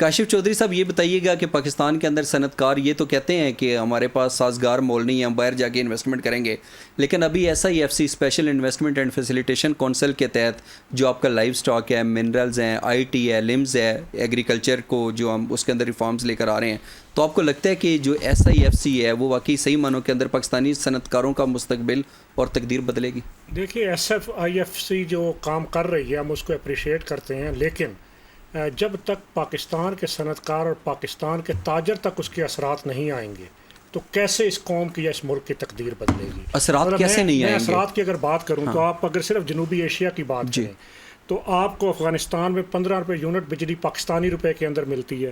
کاشف چودھری صاحب یہ بتائیے گا کہ پاکستان کے اندر صنعت کار یہ تو کہتے ہیں کہ ہمارے پاس سازگار مول نہیں ہے، ہم باہر جا کے انویسٹمنٹ کریں گے، لیکن ابھی SIFC special investment and facilitation council کے تحت جو آپ کا لائف سٹاک ہے، منرلز ہیں، IT ہے، لمز ہے، ایگریکلچر کو جو ہم اس کے اندر ریفارمز لے کر آ رہے ہیں، تو آپ کو لگتا ہے کہ جو SIFC ہے وہ واقعی صحیح معنوں کے اندر پاکستانی صنعت کاروں کا مستقبل اور تقدیر بدلے گی؟ دیکھیے SIFC جو کام کر رہی ہے ہم اس کو اپریشیٹ کرتے ہیں، لیکن جب تک پاکستان کے صنعت کار اور پاکستان کے تاجر تک اس کے اثرات نہیں آئیں گے تو کیسے اس قوم کی یا اس ملک کی تقدیر بدلے گی؟ اثرات کیسے نہیں آئیں گے؟ اثرات کی اگر بات کروں تو آپ اگر صرف جنوبی ایشیا کی بات کریں تو آپ کو افغانستان میں 15 روپے یونٹ بجلی پاکستانی روپے کے اندر ملتی ہے،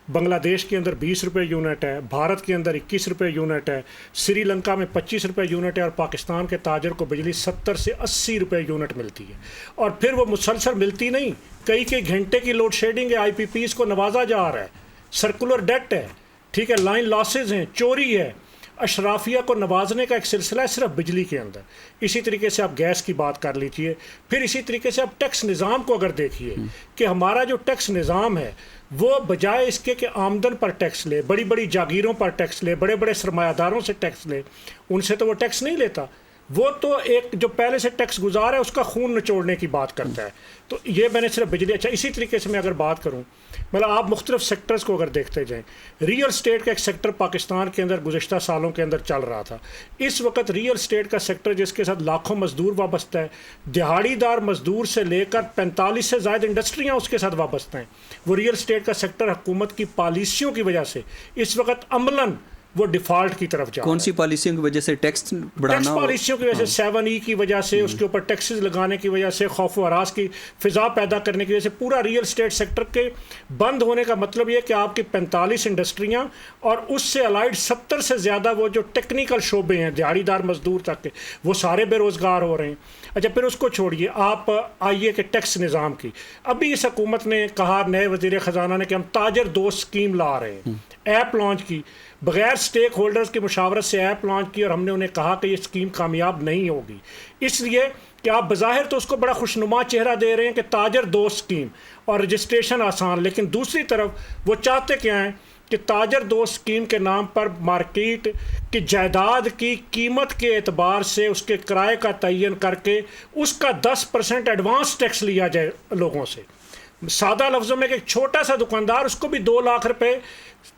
بنگلہ دیش کے اندر 20 روپے یونٹ ہے، بھارت کے اندر 21 روپے یونٹ ہے، سری لنکا میں 25 روپے یونٹ ہے، اور پاکستان کے تاجر کو بجلی 70 سے 80 روپے یونٹ ملتی ہے، اور پھر وہ مسلسل ملتی نہیں، کئی گھنٹے کی لوڈ شیڈنگ ہے، IPPs کو نوازا جا رہا ہے، سرکولر ڈیٹ ہے، ٹھیک ہے، لائن لاسز ہیں، چوری ہے، اشرافیہ کو نوازنے کا ایک سلسلہ ہے صرف بجلی کے اندر۔ اسی طریقے سے آپ گیس کی بات کر لیجئے، پھر اسی طریقے سے آپ ٹیکس نظام کو اگر دیکھیے کہ ہمارا جو ٹیکس نظام ہے وہ بجائے اس کے کہ آمدن پر ٹیکس لے، بڑی بڑی جاگیروں پر ٹیکس لے، بڑے بڑے سرمایہ داروں سے ٹیکس لے، ان سے تو وہ ٹیکس نہیں لیتا، وہ تو ایک جو پہلے سے ٹیکس گزار ہے اس کا خون نچوڑنے کی بات کرتا ہے۔ تو یہ میں نے صرف بجلی، اچھا اسی طریقے سے میں اگر بات کروں، مطلب آپ مختلف سیکٹرز کو اگر دیکھتے جائیں، ریئل اسٹیٹ کا ایک سیکٹر پاکستان کے اندر گزشتہ سالوں کے اندر چل رہا تھا، اس وقت ریئل اسٹیٹ کا سیکٹر جس کے ساتھ لاکھوں مزدور وابستہ ہے، دہاڑی دار مزدور سے لے کر 45 سے زائد انڈسٹریاں اس کے ساتھ وابستہ ہیں، وہ ریئل اسٹیٹ کا سیکٹر حکومت کی پالیسیوں کی وجہ سے اس وقت عملاً وہ ڈیفالٹ کی طرف جا رہا ہے۔ کون سی پالیسیوں کی وجہ سے؟ ٹیکس بڑھانا، ٹیکس پالیسیوں کی وجہ سے، 7E کی وجہ سے، اس کے اوپر ٹیکسز لگانے کی وجہ سے، خوف و ہراس کی فضا پیدا کرنے کی وجہ سے، پورا ریئل اسٹیٹ سیکٹر کے بند ہونے کا مطلب یہ کہ آپ کی 45 انڈسٹریاں اور اس سے الائڈ 70 سے زیادہ وہ جو ٹیکنیکل شعبے ہیں دیہڑی دار مزدور تک کے، وہ سارے بے روزگار ہو رہے ہیں۔ اچھا پھر اس کو چھوڑیے، آپ آئیے کہ ٹیکس نظام کی، ابھی اس حکومت نے کہا، نئے وزیر خزانہ نے، کہ ہم تاجر دوست اسکیم لا رہے ہیں، ایپ لانچ کی، بغیر سٹیک ہولڈرز کی مشاورت سے ایپ لانچ کی، اور ہم نے انہیں کہا کہ یہ اسکیم کامیاب نہیں ہوگی، اس لیے کہ آپ بظاہر تو اس کو بڑا خوشنما چہرہ دے رہے ہیں کہ تاجر دوست اسکیم اور رجسٹریشن آسان، لیکن دوسری طرف وہ چاہتے کیا ہیں کہ تاجر دوست اسکیم کے نام پر مارکیٹ کی جائیداد کی قیمت کے اعتبار سے اس کے کرائے کا تعین کر کے اس کا 10% ایڈوانس ٹیکس لیا جائے لوگوں سے۔ سادہ لفظوں میں کہ ایک چھوٹا سا دکاندار، اس کو بھی 2 لاکھ روپے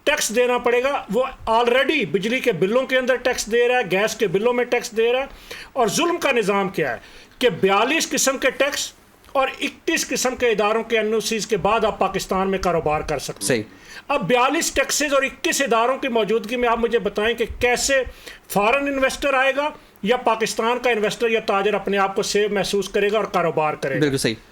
ٹیکس دینا پڑے گا، وہ آلریڈی بجلی کے بلوں کے اندر ٹیکس دے رہا ہے، گیس کے بلوں میں ٹیکس دے رہا ہے، اور ظلم کا نظام کیا ہے کہ 42 قسم کے ٹیکس اور 21 قسم کے اداروں کے NOCs کے بعد آپ پاکستان میں کاروبار کر سکتے ہیں۔ اب 42 ٹیکسز اور 21 اداروں کی موجودگی میں آپ مجھے بتائیں کہ کیسے فارن انویسٹر آئے گا یا پاکستان کا انویسٹر یا تاجر اپنے آپ کو سیف محسوس کرے گا اور کاروبار کرے گا؟ بالکل صحیح۔